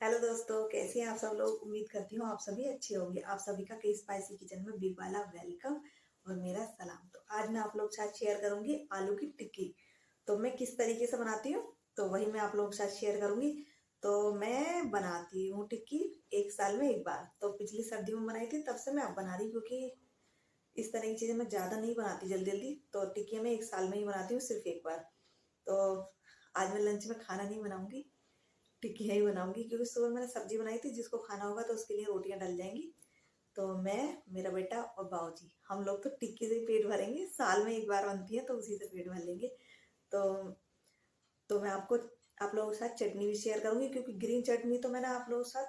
Hello दोस्तों, कैसे हैं आप सब लोग। उम्मीद करती हूँ आप सभी अच्छे होंगे। आप सभी का के स्पाइसी किचन में बिग वाला वेलकम और मेरा सलाम। तो आज मैं आप लोग के साथ शेयर करूंगी आलू की टिक्की। तो मैं किस तरीके से बनाती हूँ तो वही मैं आप लोगों के साथ शेयर करूंगी। तो मैं बनाती हूँ टिक्की 1 साल में 1 बार। तो पिछली सर्दियों में बनाई थी, तब से मैं अब बना रही हूँ, क्योंकि इस तरह की चीज़ें मैं ज़्यादा नहीं बनाती जल्दी जल्दी। तो टिक्की मैं 1 साल में ही बनाती हूँ, सिर्फ 1 बार। तो आज मैं लंच में खाना नहीं बनाऊंगी, टिक्कियाँ ही बनाऊंगी, क्योंकि सुबह मैंने सब्जी बनाई थी। जिसको खाना होगा तो उसके लिए रोटियां डल जाएंगी। तो मैं, मेरा बेटा और बाबूजी, हम लोग तो टिक्की से ही पेट भरेंगे। साल में 1 बार बनती है तो उसी से पेट भर लेंगे। तो मैं आपको, आप लोगों के साथ चटनी भी शेयर करूंगी, क्योंकि ग्रीन चटनी तो मैंने आप लोगों के साथ,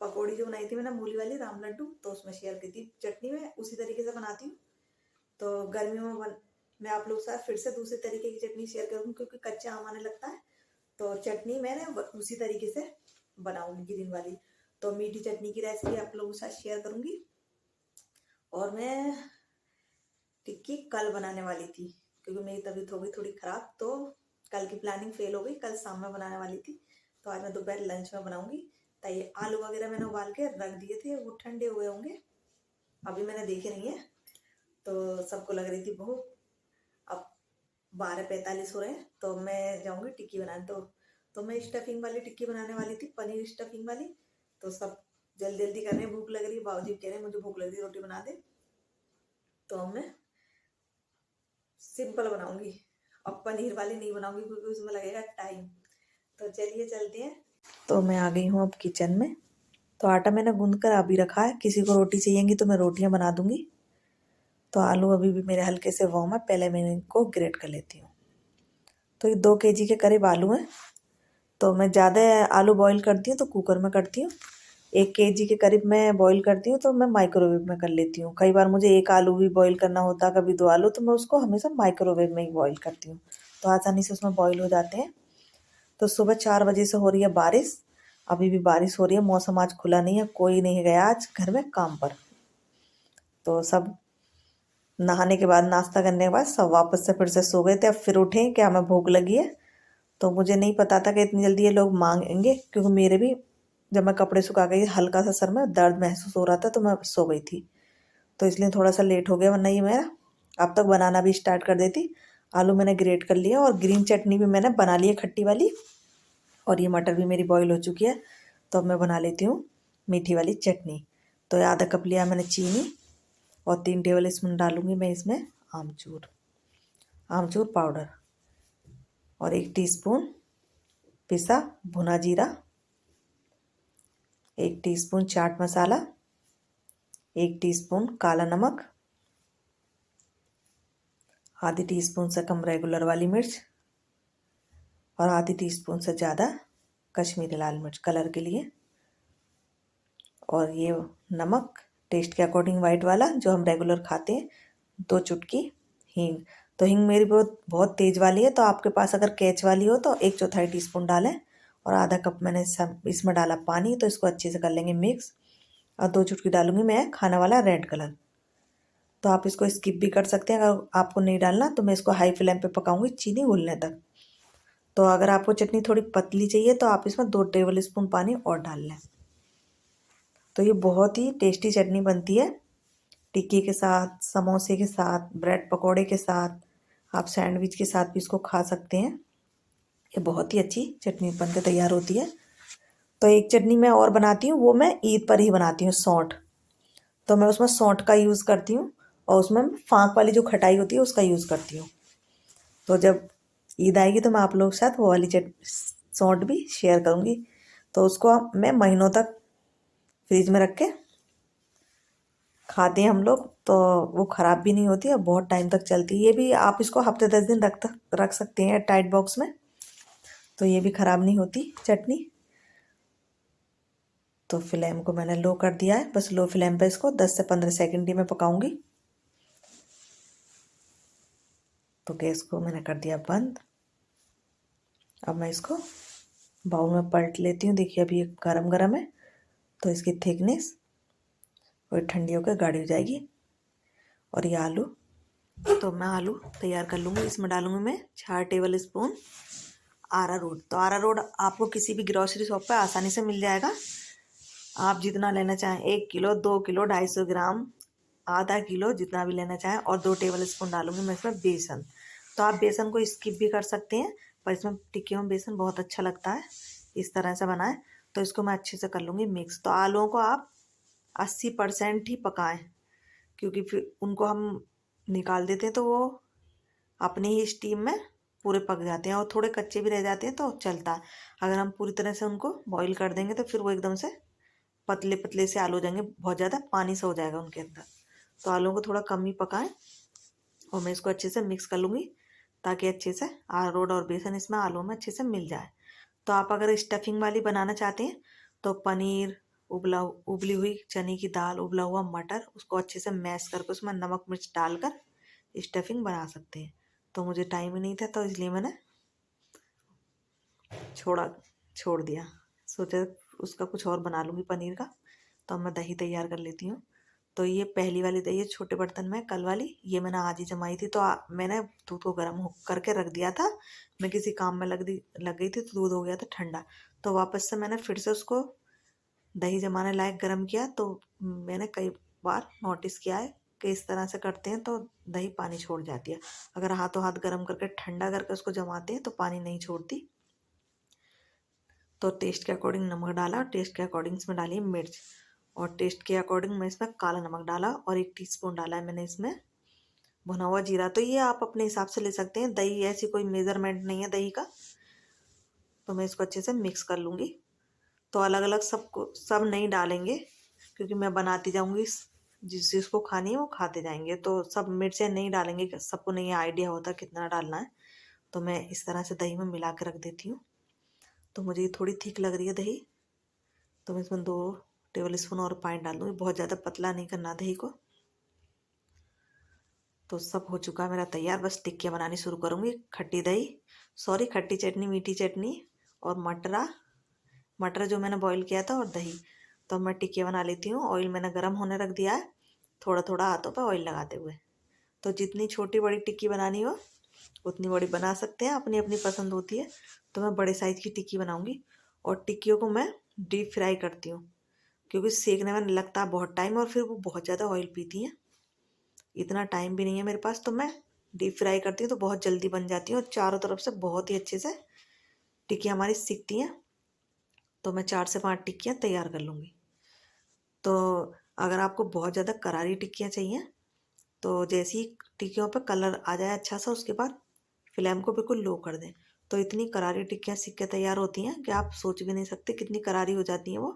पकौड़ी जो बनाई थी मैंने मूली वाली राम लड्डू, तो उसमें शेयर की थी। चटनी में उसी तरीके से बनाती हूँ। तो गर्मियों में मैं आप लोगों के साथ फिर से दूसरे तरीके की चटनी शेयर करूँगी, क्योंकि कच्चा आम आने लगता है। तो चटनी मैंने उसी तरीके से बनाऊंगी, ग्रीन वाली। तो मीठी चटनी की रेसिपी आप लोगों के साथ शेयर करूंगी। और मैं टिक्की कल बनाने वाली थी, क्योंकि मेरी तबीयत हो गई थोड़ी खराब। तो कल की प्लानिंग फेल हो गई, कल शाम में बनाने वाली थी। तो आज मैं दोपहर लंच में बनाऊंगी। तो ये आलू वगैरह मैंने उबाल के रख दिए थे, वो ठंडे हुए होंगे, अभी मैंने देखे नहीं है। तो सबको लग रही थी भूख। अब 12:45 हो रहे हैं, तो मैं जाऊंगी टिक्की बनाने। तो मैं स्टफिंग वाली टिक्की बनाने वाली थी, पनीर स्टफिंग वाली। तो सब जल्दी जल्दी कर रहे हैं, भूख लग रही है। बाबूजी कह रहे हैं मुझे भूख लग रही है, रोटी बना दे। तो अब मैं सिंपल बनाऊंगी, अब पनीर वाली नहीं बनाऊंगी, क्योंकि उसमें लगेगा टाइम। तो चलिए चलते हैं। तो मैं आ गई हूँ अब किचन में। तो आटा मैंने गूंद कर अभी रखा है, किसी को रोटी चाहिएगी तो मैं रोटियां बना दूंगी। तो आलू अभी भी मेरे हल्के से वार्म है, पहले मैं इनको ग्रेट कर लेती हूँ। तो ये 2 kg के करीब आलू हैं। तो मैं ज़्यादा आलू बॉईल करती हूँ तो कुकर में करती हूँ। 1 kg के करीब मैं बॉईल करती हूँ तो मैं माइक्रोवेव में कर लेती हूँ। कई बार मुझे 1 आलू भी बॉईल करना होता, कभी 2 आलू, तो मैं उसको हमेशा माइक्रोवेव में ही बॉईल करती हूँ। तो आसानी से उसमें बॉईल हो जाते हैं। तो सुबह 4 बजे से हो रही है बारिश। अभी भी बारिश हो रही है, मौसम आज खुला नहीं है, कोई नहीं गया आज घर में काम पर। तो सब नहाने के बाद, नाश्ता करने के बाद सब वापस से फिर से सो गए थे। अब फिर उठे कि हमें भूख लगी है। तो मुझे नहीं पता था कि इतनी जल्दी ये लोग मांगेंगे, क्योंकि मेरे भी जब मैं कपड़े सुखा गई हल्का सा सर में दर्द महसूस हो रहा था, तो मैं सो गई थी। तो इसलिए थोड़ा सा लेट हो गया, वरना ये मेरा अब तक बनाना भी स्टार्ट कर देती। आलू मैंने ग्रेट कर लिया और ग्रीन चटनी भी मैंने बना ली है, खट्टी वाली। और ये मटर भी मेरी बॉईल हो चुकी है। तो अब मैं बना लेती हूँ मीठी वाली चटनी। तो आधा कप लिया मैंने चीनी, और 3 टेबल स्पून डालूंगी मैं इसमें आमचूर, आमचूर पाउडर। और 1 टीस्पून पिसा भुना जीरा, 1 टीस्पून चाट मसाला, 1 टीस्पून काला नमक, आधी टीस्पून से कम रेगुलर वाली मिर्च, और आधी टीस्पून से ज़्यादा कश्मीरी लाल मिर्च कलर के लिए। और ये नमक टेस्ट के अकॉर्डिंग वाइट वाला जो हम रेगुलर खाते हैं। 2 चुटकी हींग। तो हींग मेरी बहुत बहुत तेज़ वाली है, तो आपके पास अगर कैच वाली हो तो 1/4 टीस्पून डालें। और आधा कप मैंने इसमें डाला पानी, तो इसको अच्छे से कर लेंगे मिक्स। और 2 चुटकी डालूंगी मैं खाना वाला रेड कलर। तो आप इसको स्किप भी कर सकते हैं, अगर आपको नहीं डालना। तो मैं इसको हाई फ्लेम पे पकाऊंगी चीनी घुलने तक। तो अगर आपको चटनी थोड़ी पतली चाहिए तो आप इसमें 2 टेबल स्पून पानी और डाल लें। तो ये बहुत ही टेस्टी चटनी बनती है, टिक्की के साथ, समोसे के साथ, ब्रेड पकौड़े के साथ, आप सैंडविच के साथ भी इसको खा सकते हैं। ये बहुत ही अच्छी चटनी बन के तैयार होती है। तो एक चटनी मैं और बनाती हूँ, वो मैं ईद पर ही बनाती हूँ, सौंठ। तो मैं उसमें सौंठ का यूज़ करती हूँ, और उसमें फाँक वाली जो खटाई होती है उसका यूज़ करती हूँ। तो जब ईद आएगी तो मैं आप लोगों के साथ वो वाली सौंठ भी शेयर करूँगी। तो उसको मैं महीनों तक फ्रिज में रख के खाते हैं हम लोग। तो वो ख़राब भी नहीं होती और बहुत टाइम तक चलती है। ये भी आप इसको हफ्ते 10 दिन रख सकते हैं टाइट बॉक्स में, तो ये भी ख़राब नहीं होती चटनी। तो फ्लेम को मैंने लो कर दिया है, बस लो फ्लेम पे इसको 10 से 15 सेकंड ही मैं पकाऊंगी। तो गैस को मैंने कर दिया बंद। अब मैं इसको बाउल में पलट लेती हूँ। देखिए अभी ये गरम गरम है, तो इसकी थिकनेस और ठंडी होकर गाढ़ी हो जाएगी। और ये आलू, तो मैं आलू तैयार कर लूँगी। इसमें डालूँगी मैं 4 टेबल स्पून अरारोट। तो अरारोट आपको किसी भी ग्रोसरी शॉप पर आसानी से मिल जाएगा। आप जितना लेना चाहें, 1 किलो, 2 किलो, 250 ग्राम, आधा किलो, जितना भी लेना चाहें। और 2 टेबल स्पून डालूंगी मैं इसमें बेसन। तो आप बेसन को स्किप भी कर सकते हैं, पर इसमें टिक्की में बेसन बहुत अच्छा लगता है। इस तरह से बनाएं। तो इसको मैं अच्छे से कर लूँगी मिक्स। तो आलूओं को आप 80% ही पकाएं, क्योंकि फिर उनको हम निकाल देते हैं तो वो अपने ही स्टीम में पूरे पक जाते हैं, और थोड़े कच्चे भी रह जाते हैं तो चलता है। अगर हम पूरी तरह से उनको बॉईल कर देंगे तो फिर वो एकदम से पतले पतले से आलू हो जाएंगे, बहुत ज़्यादा पानी सा हो जाएगा उनके अंदर। तो आलूओं को थोड़ा कम ही पकाएं। और मैं इसको अच्छे से मिक्स कर लूँगी, ताकि अच्छे से अरारोट और बेसन इसमें आलू में अच्छे से मिल जाए। तो आप अगर स्टफिंग वाली बनाना चाहते हैं तो पनीर, उबली हुई चने की दाल, उबला हुआ मटर, उसको अच्छे से मैश करके उसमें नमक मिर्च डालकर स्टफिंग बना सकते हैं। तो मुझे टाइम ही नहीं था, तो इसलिए मैंने छोड़ दिया। सोचा उसका कुछ और बना लूँगी पनीर का। तो अब मैं दही तैयार कर लेती हूँ। तो ये पहली वाली दही है छोटे बर्तन में, कल वाली, ये मैंने आज ही जमाई थी। तो मैंने दूध को गर्म करके रख दिया था। मैं किसी काम में लग गई थी तो दूध हो गया था ठंडा। तो वापस से मैंने फिर से उसको दही जमाने लायक गर्म किया। तो मैंने कई बार नोटिस किया है कि इस तरह से करते हैं तो दही पानी छोड़ जाती है। अगर हाथों हाथ गर्म करके ठंडा करके उसको जमाते हैं तो पानी नहीं छोड़ती। तो टेस्ट के अकॉर्डिंग नमक डाला, और टेस्ट के अकॉर्डिंग इसमें डाली मिर्च, और टेस्ट के अकॉर्डिंग मैं इसमें काला नमक डाला, और 1 टीस्पून डाला है मैंने इसमें भुना हुआ जीरा। तो ये आप अपने हिसाब से ले सकते हैं, दही ऐसी कोई मेज़रमेंट नहीं है दही का। तो मैं इसको अच्छे से मिक्स कर लूँगी। तो अलग अलग सब नहीं डालेंगे, क्योंकि मैं बनाती जाऊँगी, जिसको खानी है वो खाते जाएंगे। तो सब मिर्चें नहीं डालेंगे, सबको नहीं आइडिया होता कितना डालना है। तो मैं इस तरह से दही में मिला के रख देती हूँ। तो मुझे ये थोड़ी थिक लग रही है दही, तो मैं इसमें 2 टेबल स्पून और पानी डाल दूँगी। बहुत ज़्यादा पतला नहीं करना दही को। तो सब हो चुका है मेरा तैयार, बस टिक्कियाँ बनानी शुरू करूँगी। खट्टी चटनी, मीठी चटनी, और मटर जो मैंने बॉईल किया था, और दही। तो मैं टिक्कियाँ बना लेती हूँ। ऑयल मैंने गर्म होने रख दिया है, थोड़ा थोड़ा हाथों पर ऑयल लगाते हुए। तो जितनी छोटी बड़ी टिक्की बनानी हो उतनी बड़ी बना सकते हैं, अपनी अपनी पसंद होती है। तो मैं बड़े साइज़ की टिक्की बनाऊँगी। और टिक्कियों को मैं डीप फ्राई करती हूँ, क्योंकि सेकने में लगता है बहुत टाइम, और फिर वो बहुत ज़्यादा ऑयल पीती हैं। इतना टाइम भी नहीं है मेरे पास, तो मैं डीप फ्राई करती हूँ तो बहुत जल्दी बन जाती है, और चारों तरफ से बहुत ही अच्छे से टिक्कियाँ हमारी सिकती हैं। तो मैं 4 से 5 टिक्कियाँ तैयार कर लूँगी। तो अगर आपको बहुत ज़्यादा करारी टिक्कियाँ चाहिए, तो जैसे ही टिक्कियों पर कलर आ जाए अच्छा सा, उसके बाद फ्लेम को बिल्कुल लो कर दें। तो इतनी करारी टिक्कियाँ सिक के तैयार होती हैं कि आप सोच भी नहीं सकते कितनी करारी हो जाती हैं वो।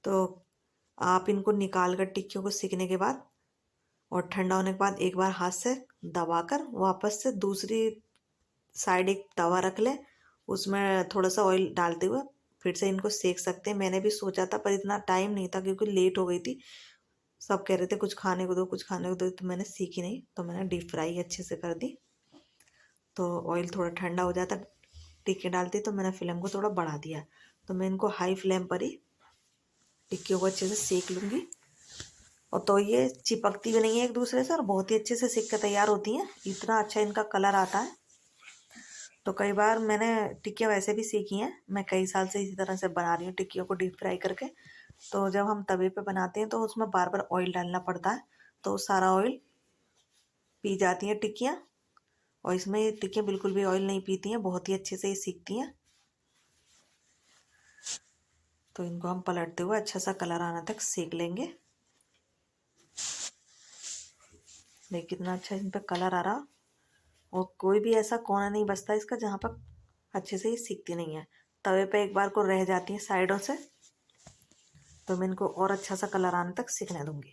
तो आप इनको निकाल कर टिक्कियों को सिकने के बाद और ठंडा होने के बाद एक बार हाथ से दबाकर वापस से दूसरी साइड एक तवा रख लें, उसमें थोड़ा सा ऑयल डालते हुए फिर से इनको सेक सकते हैं। मैंने भी सोचा था, पर इतना टाइम नहीं था क्योंकि लेट हो गई थी। सब कह रहे थे कुछ खाने को दो, कुछ खाने को दो, तो मैंने सीखी नहीं। तो मैंने डीप फ्राई अच्छे से कर दी। तो ऑयल थोड़ा ठंडा हो जाता टिक्की डालती, तो मैंने फ्लेम को थोड़ा बढ़ा दिया। तो मैं इनको हाई फ्लेम पर ही टिक्कियों को अच्छे से सेक लूँगी। और तो ये चिपकती भी नहीं है एक दूसरे से, और बहुत ही अच्छे से सेक के तैयार होती हैं। इतना अच्छा इनका कलर आता है। तो कई बार मैंने टिक्कियाँ वैसे भी सीखी हैं। मैं कई साल से इसी तरह से बना रही हूँ टिक्कियों को डीप फ्राई करके। तो जब हम तवे पे बनाते हैं तो उसमें बार बार ऑयल डालना पड़ता है, तो सारा ऑयल पी जाती हैं टिक्कियाँ। और इसमें ये टिक्कियाँ बिल्कुल भी ऑयल नहीं पीती हैं, बहुत ही अच्छे से ये सीखती हैं। तो इनको हम पलटते हुए अच्छा सा कलर आने तक सेक लेंगे। देखिए कितना अच्छा इन पर कलर आ रहा, और कोई भी ऐसा कोना नहीं बचता इसका जहाँ पर अच्छे से ये सीखती नहीं है। तवे पे एक बार को रह जाती हैं साइडों से, तो मैं इनको और अच्छा सा कलर आने तक सीखने दूंगी।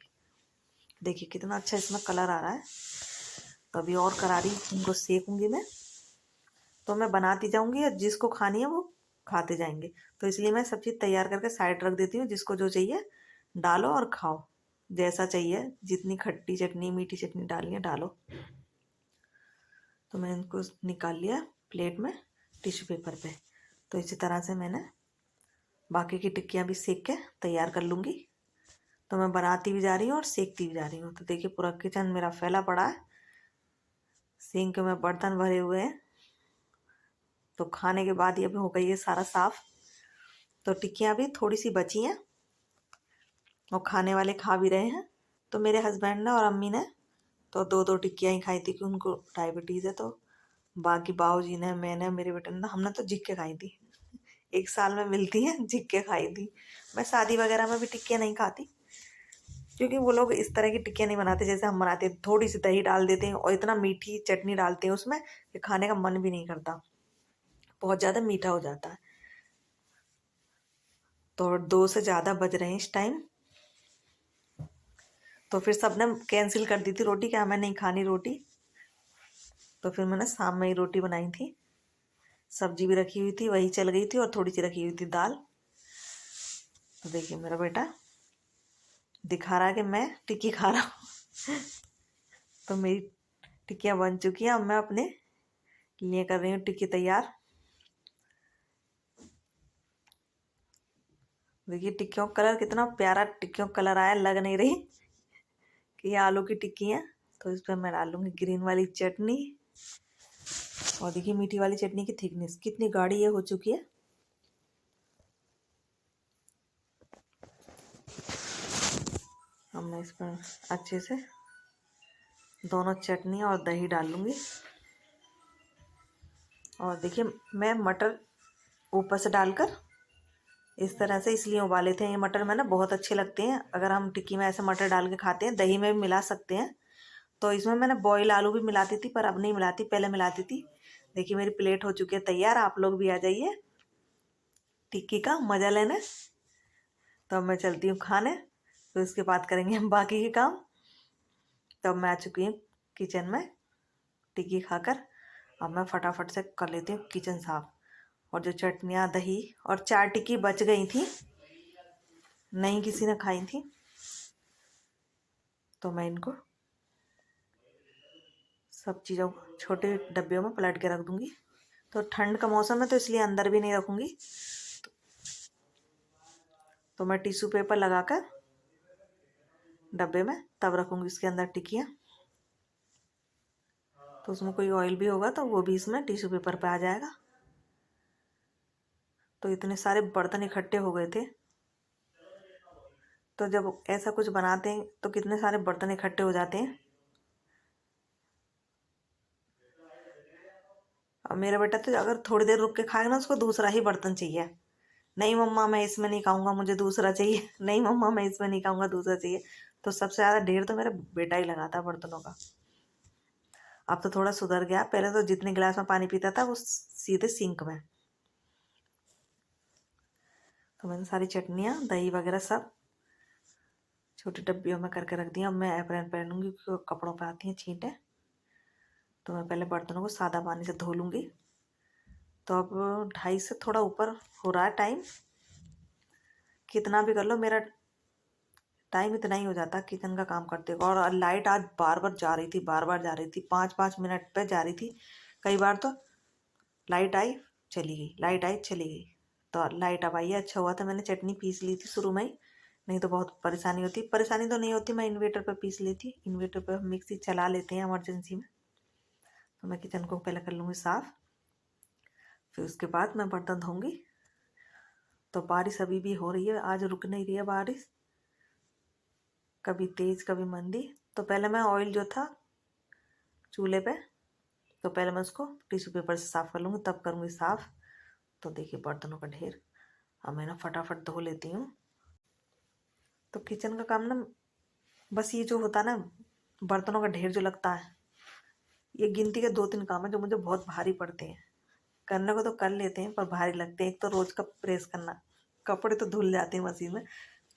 देखिए कितना अच्छा इसमें कलर आ रहा है। तो अभी और करारी इनको सेकूंगी मैं। तो मैं बनाती जाऊंगी, और जिसको खानी है वो खाते जाएंगे। तो इसलिए मैं सब चीज़ तैयार करके साइड रख देती हूँ। जिसको जो चाहिए डालो और खाओ, जैसा चाहिए, जितनी खट्टी चटनी मीठी चटनी डालनी है डालो। तो मैंने इनको निकाल लिया प्लेट में टिश्यू पेपर पे। तो इसी तरह से मैंने बाकी की टिक्कियाँ भी सेक के तैयार कर लूँगी। तो मैं बनाती भी जा रही हूँ और सेकती भी जा रही हूँ। तो देखिए पूरा किचन मेरा फैला पड़ा है, सिंक में बर्तन भरे हुए हैं, तो खाने के बाद ये भी हो गई है सारा साफ। तो टिक्कियाँ भी थोड़ी सी बची हैं और खाने वाले खा भी रहे हैं। तो मेरे हस्बैंड ने और अम्मी ने तो 2-2 टिक्कियाँ ही खाई थी कि उनको डायबिटीज़ है। तो बाकी बाऊजी ने, मैंने, मेरे बेटे ने, हमने तो जिक्के खाई थी। 1 साल में मिलती है, जिक्के खाई थी। मैं शादी वगैरह में भी टिक्कियाँ नहीं खाती क्योंकि वो लोग इस तरह की टिक्कियाँ नहीं बनाते जैसे हम बनाते हैं। थोड़ी सी दही डाल देते हैं और इतना मीठी चटनी डालते हैं उसमें कि खाने का मन भी नहीं करता, बहुत ज़्यादा मीठा हो जाता है। तो 2 से ज़्यादा बज रहे हैं इस टाइम। तो फिर सबने कैंसिल कर दी थी रोटी, क्या मैं नहीं खानी रोटी। तो फिर मैंने शाम में ही रोटी बनाई थी। सब्जी भी रखी हुई थी, वही चल गई थी, और थोड़ी सी रखी हुई थी दाल। तो देखिए मेरा बेटा दिखा रहा है कि मैं टिक्की खा रहा हूँ। तो मेरी टिक्कियाँ बन चुकी हैं। अब मैं अपने लिए कर रही हूँ टिक्की तैयार। देखिए टिक्कियों का कलर कितना प्यारा, टिक्कियों का कलर आया, लग नहीं रही कि ये आलू की टिक्की है। तो इस पर मैं डालूंगी ग्रीन वाली चटनी। और देखिए मीठी वाली चटनी की थिकनेस कितनी गाढ़ी ये हो चुकी है। अब मैं इस पर अच्छे से दोनों चटनी और दही डाल लूँगी। और देखिए मैं मटर ऊपर से डालकर इस तरह से इसलिए उबाले थे। ये मटर में ना बहुत अच्छे लगते हैं। अगर हम टिक्की में ऐसे मटर डाल के खाते हैं, दही में भी मिला सकते हैं। तो इसमें मैंने बॉयल आलू भी मिलाती थी, पर अब नहीं मिलाती, पहले मिलाती थी। देखिए मेरी प्लेट हो चुकी है तैयार। आप लोग भी आ जाइए टिक्की का मज़ा लेने। तो अब मैं चलती हूँ खाने, तो इसके बाद करेंगे हम बाकी के काम। तो अब मैं आ चुकी हूँ किचन में टिक्की खाकर। अब मैं फटाफट से कर लेती हूँ किचन साफ। और जो चटनियाँ, दही और 4 टिक्की बच गई थी, नहीं किसी ने खाई थी, तो मैं इनको सब चीज़ों को छोटे डब्बियों में पलट के रख दूँगी। तो ठंड का मौसम है तो इसलिए अंदर भी नहीं रखूँगी। तो मैं टिश्यू पेपर लगाकर डब्बे में तब रखूँगी इसके अंदर टिक्कियाँ। तो उसमें कोई ऑयल भी होगा तो वो भी इसमें टिश्यू पेपर पे आ जाएगा। तो इतने सारे बर्तन इकट्ठे हो गए थे। तो जब ऐसा कुछ बनाते हैं तो कितने सारे बर्तन इकट्ठे हो जाते हैं। अब मेरा बेटा तो अगर थोड़ी देर रुक के खाएगा ना, उसको दूसरा ही बर्तन चाहिए। नहीं मम्मा मैं इसमें नहीं खाऊंगा, मुझे दूसरा चाहिए। नहीं मम्मा मैं इसमें नहीं खाऊंगा, दूसरा चाहिए। तो सबसे ज़्यादा ढेर तो मेरा बेटा ही लगाता है बर्तनों का। अब तो थोड़ा सुधर गया, पहले तो जितने गिलास में पानी पीता था वो सीधे सिंक में। तो मैंने सारी चटनियाँ, दही वगैरह सब छोटी डब्बियों में करके रख दिया। अब मैं एप्रन पहनूंगी क्योंकि कपड़ों पे आती हैं छींटें। तो मैं पहले बर्तनों को सादा पानी से धो लूँगी। तो अब 2:30 से थोड़ा ऊपर हो रहा है टाइम। कितना भी कर लो मेरा टाइम इतना ही हो जाता किचन का काम करते हुए। और लाइट आज बार बार जा रही थी, बार बार जा रही थी, 5-5 मिनट पे जा रही थी। कई बार तो लाइट आई चली गई, लाइट आई चली गई। तो लाइट अब आई है, अच्छा हुआ था मैंने चटनी पीस ली थी शुरू में ही, नहीं तो बहुत परेशानी होती। परेशानी तो नहीं होती, मैं इन्वेटर पर पीस ली थी। इन्वेटर पर मिक्सी चला लेते हैं इमरजेंसी में। तो मैं किचन को पहले कर लूँगी साफ़, फिर उसके बाद मैं बर्तन धोऊँगी। तो बारिश अभी भी हो रही है, आज रुक नहीं रही है बारिश, कभी तेज़ कभी मंदी। तो पहले मैं ऑयल जो था चूल्हे पे, तो पहले मैं उसको टिश्यू पेपर से साफ़ कर लूँगी, तब करूँगी साफ़। तो देखिए बर्तनों का ढेर अब मैं ना फटाफट धो लेती हूँ। तो किचन का काम ना बस ये जो होता है ना, बर्तनों का ढेर जो लगता है, ये गिनती के 2-3 काम है जो मुझे बहुत भारी पड़ते हैं। करने को तो कर लेते हैं पर भारी लगते हैं। एक तो रोज़ का प्रेस करना, कपड़े तो धुल जाते हैं मशीन में,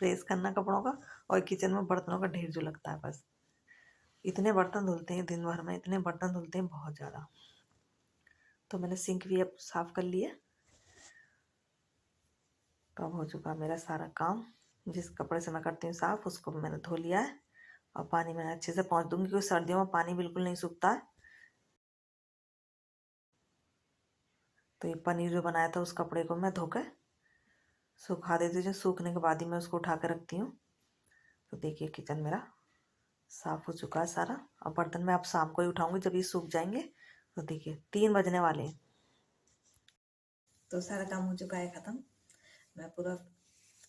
प्रेस करना कपड़ों का, और किचन में बर्तनों का ढेर जो लगता है, बस इतने बर्तन धुलते हैं दिन भर में, इतने बर्तन धुलते हैं बहुत ज़्यादा। तो मैंने सिंक भी अब साफ़ कर लिया। तो अब हो चुका मेरा सारा काम। जिस कपड़े से मैं करती हूँ साफ़ उसको भी मैंने धो लिया है। और पानी मैंने अच्छे से पोंछ दूँगी क्योंकि सर्दियों में पानी बिल्कुल नहीं सूखता है। तो ये पनीर जो बनाया था उस कपड़े को मैं धोकर सुखा देती हूँ। सूखने के बाद ही मैं उसको उठा कर रखती हूँ। तो देखिए किचन मेरा साफ़ हो चुका है सारा। अब बर्तन मैं अब शाम को ही उठाऊँगी जब ये सूख जाएंगे। तो देखिए 3 बजने वाले हैं। तो सारा काम हो चुका है ख़त्म। मैं पूरा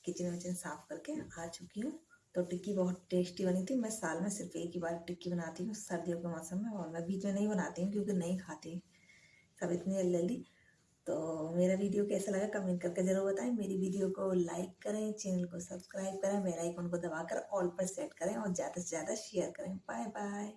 किचन विचन साफ करके आ चुकी हूँ। तो टिक्की बहुत टेस्टी बनी थी। मैं साल में सिर्फ एक ही बार टिक्की बनाती हूँ, सर्दियों के मौसम में, और मैं बीच में नहीं बनाती हूँ क्योंकि नहीं खाती सब इतनी जल्दी जल्दी। तो मेरा वीडियो कैसा लगा कमेंट करके ज़रूर बताएं। मेरी वीडियो को लाइक करें, चैनल को सब्सक्राइब करें, बेल आइकन को दबाकर ऑल पर सेट करें और ज़्यादा से ज़्यादा शेयर करें। Bye bye.